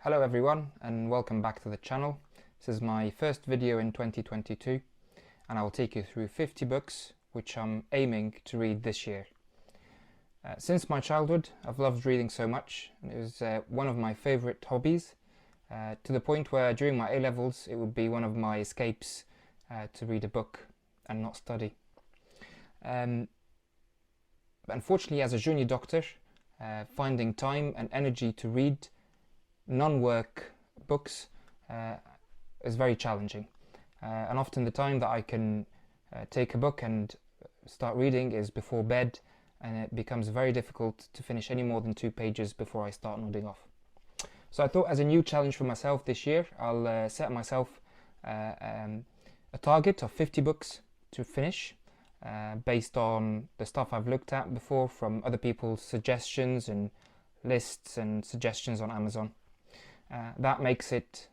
Hello everyone and welcome back to the channel. This is my first video in 2022 and I will take you through 50 books which I'm aiming to read this year. Since my childhood I've loved reading so much, and it was one of my favourite hobbies, to the point where during my A-levels it would be one of my escapes to read a book and not study. But unfortunately, as a junior doctor, finding time and energy to read non-work books is very challenging, and often the time that I can take a book and start reading is before bed, and it becomes very difficult to finish any more than 2 pages before I start nodding off. So I thought, as a new challenge for myself this year, I'll set myself a target of 50 books to finish, based on the stuff I've looked at before from other people's suggestions and lists and suggestions on Amazon. That makes it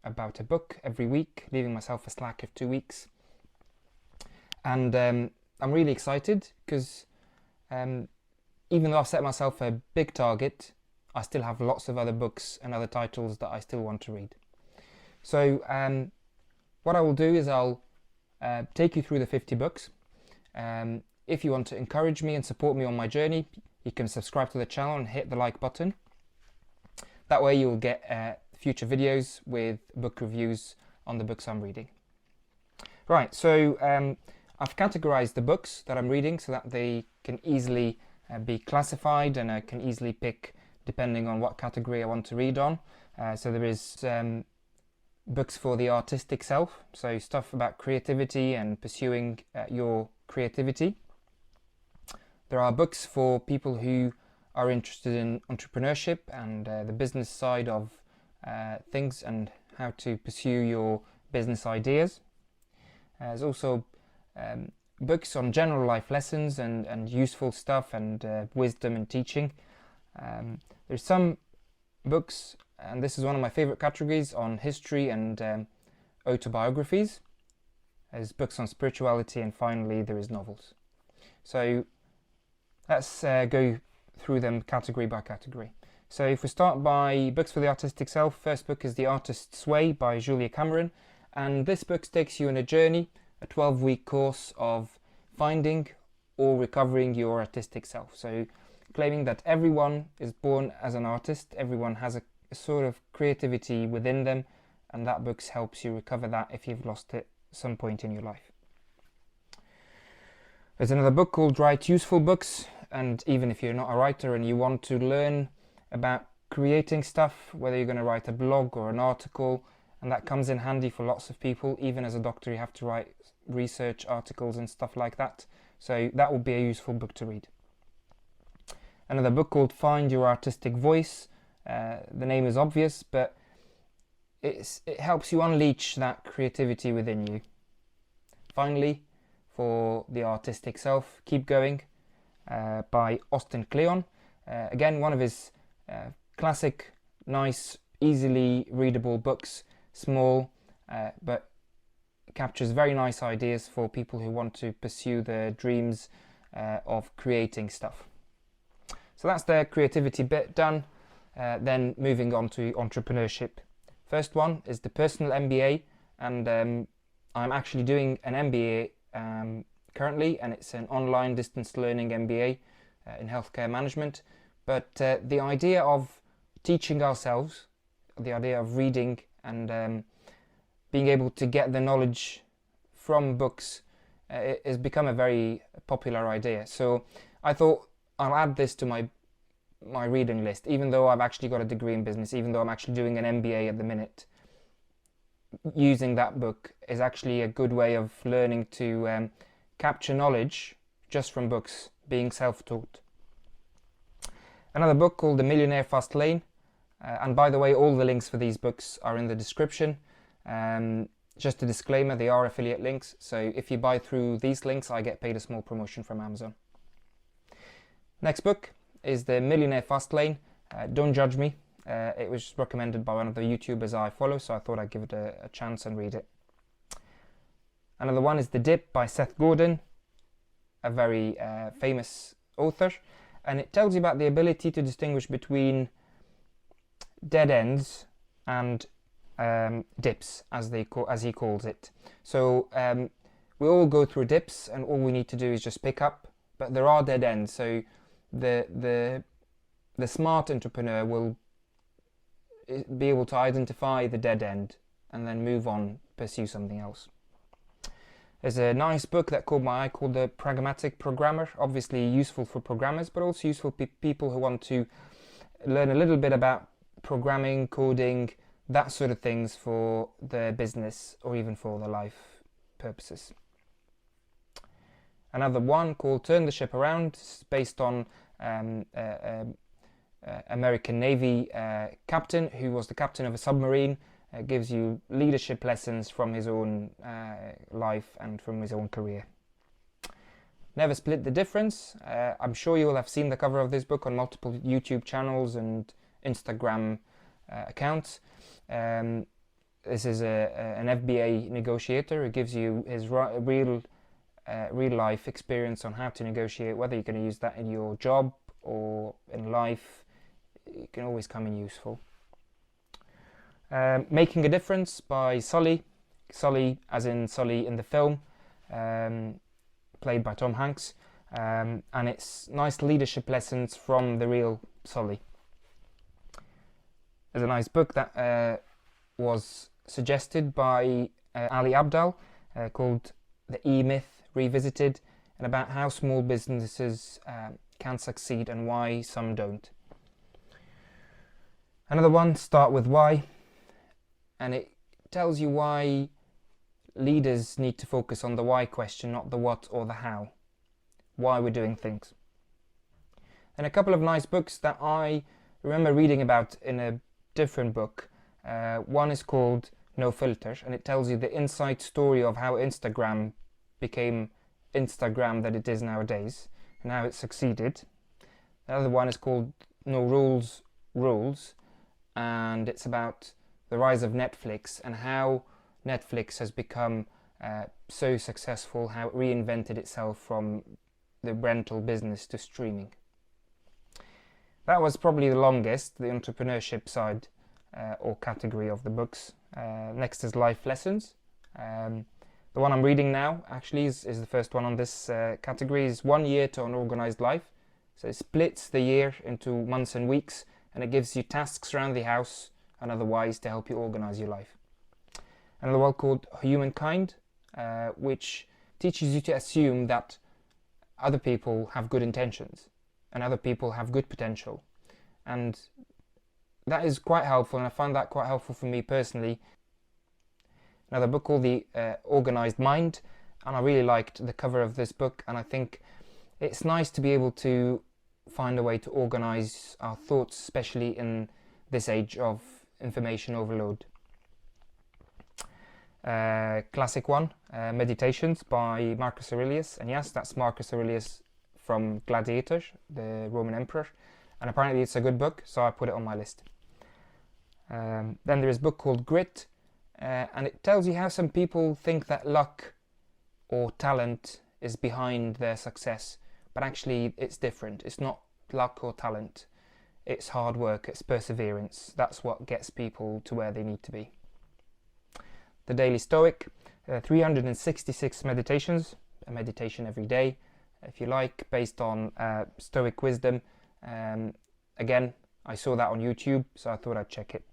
about a book every week, leaving myself a slack of 2 weeks. And I'm really excited because even though I've set myself a big target, I still have lots of other books and other titles that I still want to read. So what I will do is I'll take you through the 50 books. If you want to encourage me and support me on my journey, you can subscribe to the channel and hit the like button. That way you'll get future videos with book reviews on the books I'm reading. Right, so I've categorized the books that I'm reading so that they can easily be classified, and I can easily pick depending on what category I want to read on. So there is books for the artistic self, so stuff about creativity and pursuing your creativity. There are books for people who are interested in entrepreneurship and the business side of things and how to pursue your business ideas. There's also books on general life lessons and useful stuff and wisdom and teaching. There's some books, and this is one of my favorite categories, on history and autobiographies. There's books on spirituality, and finally there is novels. So let's go through them category by category. So if we start by books for the artistic self, first book is The Artist's Way by Julia Cameron, and this book takes you on a journey, a 12-week course of finding or recovering your artistic self. So claiming that everyone is born as an artist, everyone has a sort of creativity within them, and that book helps you recover that if you've lost it at some point in your life. There's another book called Write Useful Books, and even if you're not a writer and you want to learn about creating stuff, whether you're going to write a blog or an article, and that comes in handy for lots of people. Even as a doctor you have to write research articles and stuff like that, so that would be a useful book to read. Another book called Find Your Artistic Voice. The name is obvious, but it helps you unleash that creativity within you. Finally, for the artistic self, Keep Going by Austin Kleon. Again, one of his classic, nice, easily readable books, small, but captures very nice ideas for people who want to pursue their dreams of creating stuff. So that's the creativity bit done. Then moving on to entrepreneurship. First one is the Personal MBA, and I'm actually doing an MBA currently, and it's an online distance learning MBA in healthcare management. But the idea of teaching ourselves, the idea of reading and being able to get the knowledge from books has become a very popular idea. So I thought I'll add this to my reading list, even though I've actually got a degree in business, even though I'm actually doing an MBA at the minute. Using that book is actually a good way of learning to capture knowledge just from books, being self-taught. Another book called The Millionaire Fast Lane, and by the way, all the links for these books are in the description. Just a disclaimer, they are affiliate links, so if you buy through these links I get paid a small promotion from Amazon. Next book is The Millionaire Fast Lane. Don't judge me, it was recommended by one of the YouTubers I follow, so I thought I'd give it a chance and read it. Another one is The Dip by Seth Godin, a very famous author, and it tells you about the ability to distinguish between dead ends and dips, as he calls it. So we all go through dips, and all we need to do is just pick up. But there are dead ends, so the smart entrepreneur will be able to identify the dead end and then move on, pursue something else. There's a nice book that caught my eye called The Pragmatic Programmer, obviously useful for programmers, but also useful for people who want to learn a little bit about programming, coding, that sort of things for their business or even for their life purposes. Another one called Turn the Ship Around, based on American Navy captain who was the captain of a submarine. Gives you leadership lessons from his own life and from his own career. Never Split the Difference. I'm sure you will have seen the cover of this book on multiple YouTube channels and Instagram accounts. This is an FBA negotiator who gives you his real life experience on how to negotiate, whether you're going to use that in your job or in life. It can always come in useful. Making a Difference by Sully as in Sully in the film, played by Tom Hanks, and it's nice leadership lessons from the real Sully. There's a nice book that was suggested by Ali Abdaal called The E-Myth Revisited, and about how small businesses can succeed and why some don't. Another one, Start With Why, and it tells you why leaders need to focus on the why question, not the what or the how. Why we're doing things. And a couple of nice books that I remember reading about in a different book. One is called No Filter, and it tells you the inside story of how Instagram became Instagram that it is nowadays and how it succeeded. Another one is called No Rules, Rules, and it's about the rise of Netflix and how Netflix has become so successful, how it reinvented itself from the rental business to streaming. That was probably the longest, the entrepreneurship side or category of the books. Next is Life Lessons. The one I'm reading now actually is the first one on this category, is 1 Year to an Organized Life. So it splits the year into months and weeks, and it gives you tasks around the house and otherwise to help you organize your life. Another one called Humankind, which teaches you to assume that other people have good intentions and other people have good potential. And that is quite helpful, and I find that quite helpful for me personally. Another book called The Organized Mind, and I really liked the cover of this book, and I think it's nice to be able to find a way to organize our thoughts, especially in this age of information overload. Classic one, Meditations by Marcus Aurelius, and yes, that's Marcus Aurelius from Gladiator, the Roman emperor, and apparently it's a good book, so I put it on my list. Then there is a book called Grit, and it tells you how some people think that luck or talent is behind their success, but actually it's different. It's not luck or talent, it's hard work, it's perseverance. That's what gets people to where they need to be. The Daily Stoic, 366 meditations, a meditation every day, if you like, based on Stoic wisdom. Again, I saw that on YouTube, so I thought I'd check it.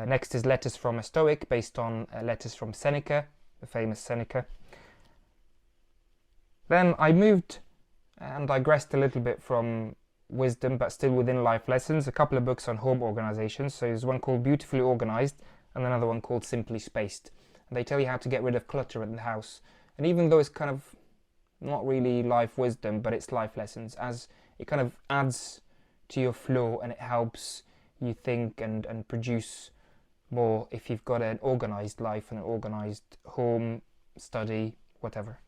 Next is Letters from a Stoic, based on letters from Seneca, the famous Seneca. Then I moved and digressed a little bit from wisdom, but still within life lessons. A couple of books on home organizations. So there's one called Beautifully Organized and another one called Simply Spaced. And they tell you how to get rid of clutter in the house. And even though it's kind of not really life wisdom, but it's life lessons, as it kind of adds to your flow and it helps you think and produce more if you've got an organized life and an organized home, study, whatever.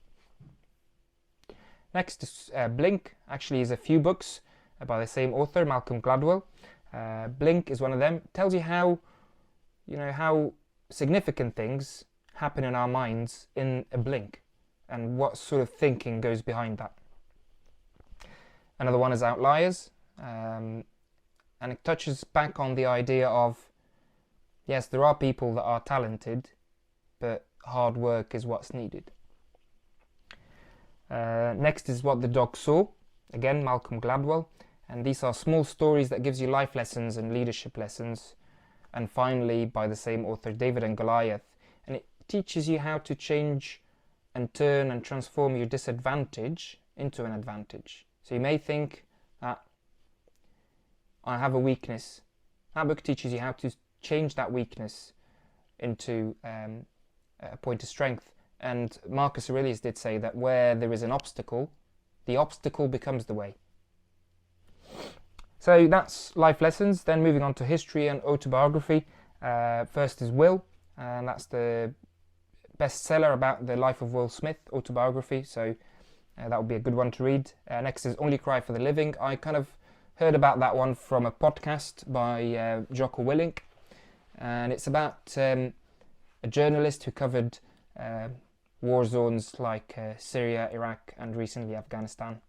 Next is Blink. Actually is a few books by the same author, Malcolm Gladwell. Blink is one of them. It tells you how significant things happen in our minds in a blink and what sort of thinking goes behind that. Another one is Outliers. and it touches back on the idea of, yes, there are people that are talented, but hard work is what's needed. Next is What the Dog Saw, again Malcolm Gladwell, and these are small stories that gives you life lessons and leadership lessons. And finally, by the same author, David and Goliath, and it teaches you how to change and turn and transform your disadvantage into an advantage. So you may think that I have a weakness. That book teaches you how to change that weakness into a point of strength. And Marcus Aurelius did say that where there is an obstacle, the obstacle becomes the way. So that's life lessons. Then moving on to history and autobiography. First is Will, and that's the bestseller about the life of Will Smith, autobiography. So that would be a good one to read. Next is Only Cry for the Living. I kind of heard about that one from a podcast by Jocko Willink, and it's about a journalist who covered war zones like Syria, Iraq, and recently Afghanistan.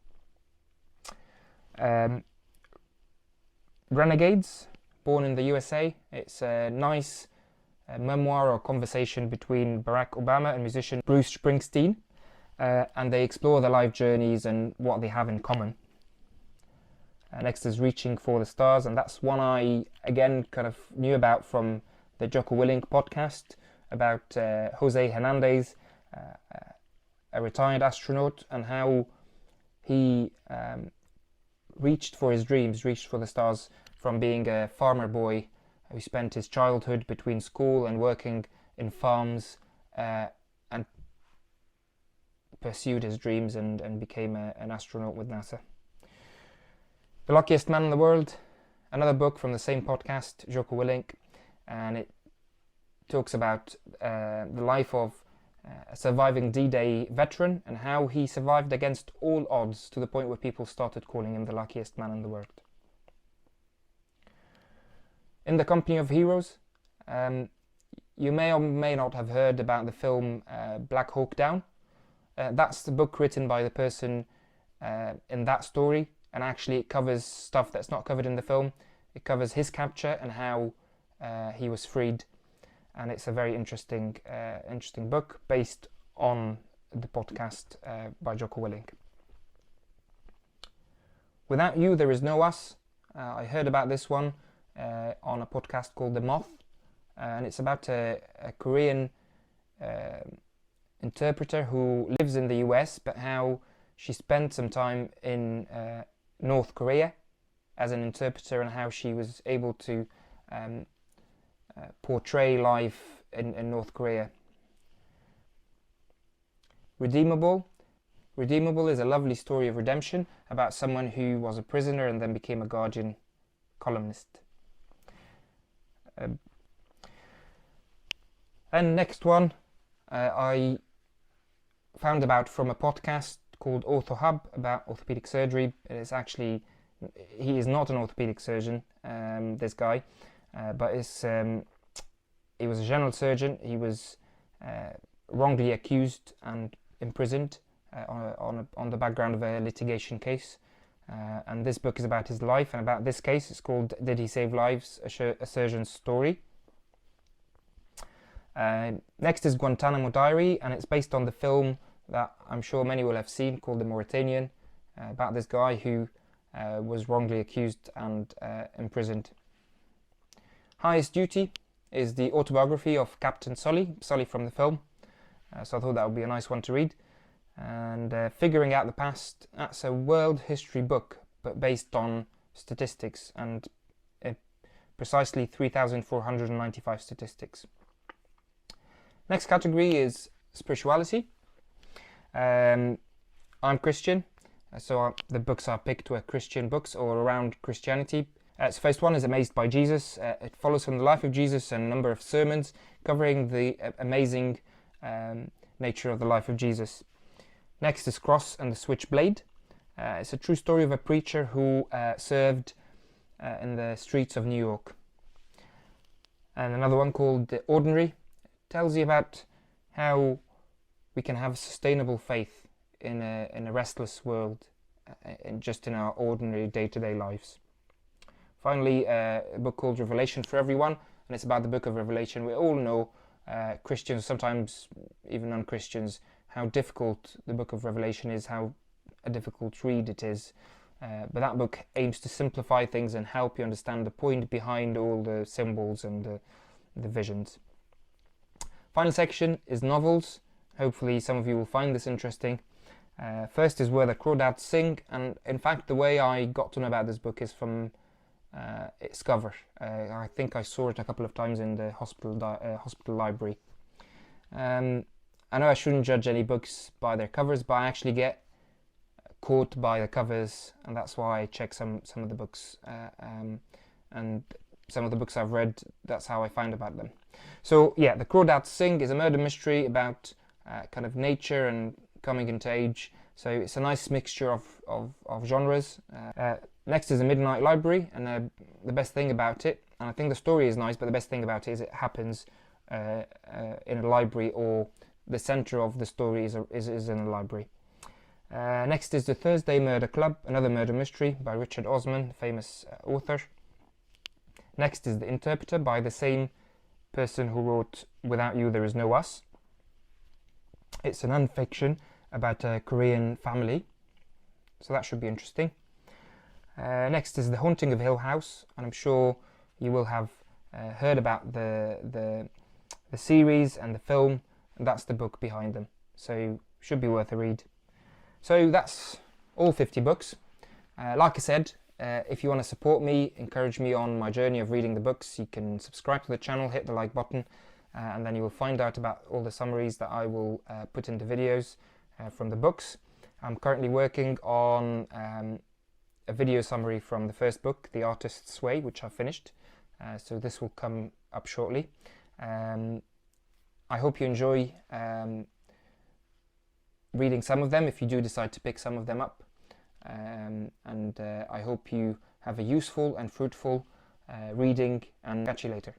Renegades, Born in the USA. It's a nice memoir or conversation between Barack Obama and musician Bruce Springsteen, and they explore their life journeys and what they have in common. Next is Reaching for the Stars, and that's one I again kind of knew about from the Jocko Willink podcast about Jose Hernandez, a retired astronaut, and how he reached for his dreams, reached for the stars, from being a farmer boy who spent his childhood between school and working in farms, and pursued his dreams and became an astronaut with NASA. The Luckiest Man in the World, another book from the same podcast, Jocko Willink, and it talks about the life of a surviving D-Day veteran and how he survived against all odds to the point where people started calling him the luckiest man in the world. In the Company of Heroes, you may or may not have heard about the film Black Hawk Down. That's the book written by the person in that story, and actually it covers stuff that's not covered in the film. It covers his capture and how he was freed, and it's a very interesting book based on the podcast by Jocko Willink. Without You, There Is No Us. I heard about this one on a podcast called The Moth, and it's about a Korean interpreter who lives in the US, but how she spent some time in North Korea as an interpreter, and how she was able to portray life in North Korea. Redeemable. Redeemable is a lovely story of redemption about someone who was a prisoner and then became a Guardian columnist. And next one I found about from a podcast called Ortho Hub about orthopedic surgery. It's actually, he is not an orthopedic surgeon, this guy, but he was a general surgeon. He was wrongly accused and imprisoned on the background of a litigation case. And this book is about his life and about this case. It's called Did He Save Lives? A Surgeon's Story. Next is Guantanamo Diary, and it's based on the film that I'm sure many will have seen called The Mauritanian, about this guy who was wrongly accused and imprisoned. Highest Duty is the autobiography of Captain Sully from the film, so I thought that would be a nice one to read. And Figuring Out the Past, that's a world history book but based on statistics, and precisely 3,495 statistics. Next category is spirituality. I'm Christian, so the books are picked were Christian books or around Christianity. So first one is Amazed by Jesus. It follows from the life of Jesus and a number of sermons covering the amazing nature of the life of Jesus. Next is Cross and the Switchblade. It's a true story of a preacher who served in the streets of New York. And another one called The Ordinary tells you about how we can have sustainable faith in a restless world, just in our ordinary day-to-day lives. Finally, a book called Revelation for Everyone, and it's about the book of Revelation. We all know, Christians, sometimes even non-Christians, how difficult the book of Revelation is, how a difficult read it is. But that book aims to simplify things and help you understand the point behind all the symbols and the visions. Final section is novels. Hopefully some of you will find this interesting. First is Where the Crawdads Sing, and in fact the way I got to know about this book is from its cover. I think I saw it a couple of times in the hospital library. I know I shouldn't judge any books by their covers, but I actually get caught by the covers, and that's why I check some of the books, and some of the books I've read, that's how I find about them. So yeah, The Crawdads Sing is a murder mystery about kind of nature and coming into age, so it's a nice mixture of genres. Next is The Midnight Library, and the best thing about it, and I think the story is nice, but the best thing about it is it happens in a library, or the center of the story is in a library. Next is The Thursday Murder Club, another murder mystery by Richard Osman, famous author. Next is The Interpreter by the same person who wrote Without You There Is No Us. It's a non-fiction about a Korean family, so that should be interesting. Next is The Haunting of Hill House, and I'm sure you will have heard about the series and the film, and that's the book behind them, so should be worth a read. So that's all 50 books. Like I said, if you want to support me, encourage me on my journey of reading the books, you can subscribe to the channel, hit the like button, and then you will find out about all the summaries that I will put into videos from the books. I'm currently working on a video summary from the first book, The Artist's Way, which I've finished, so this will come up shortly. I hope you enjoy reading some of them if you do decide to pick some of them up, and I hope you have a useful and fruitful reading, and catch you later.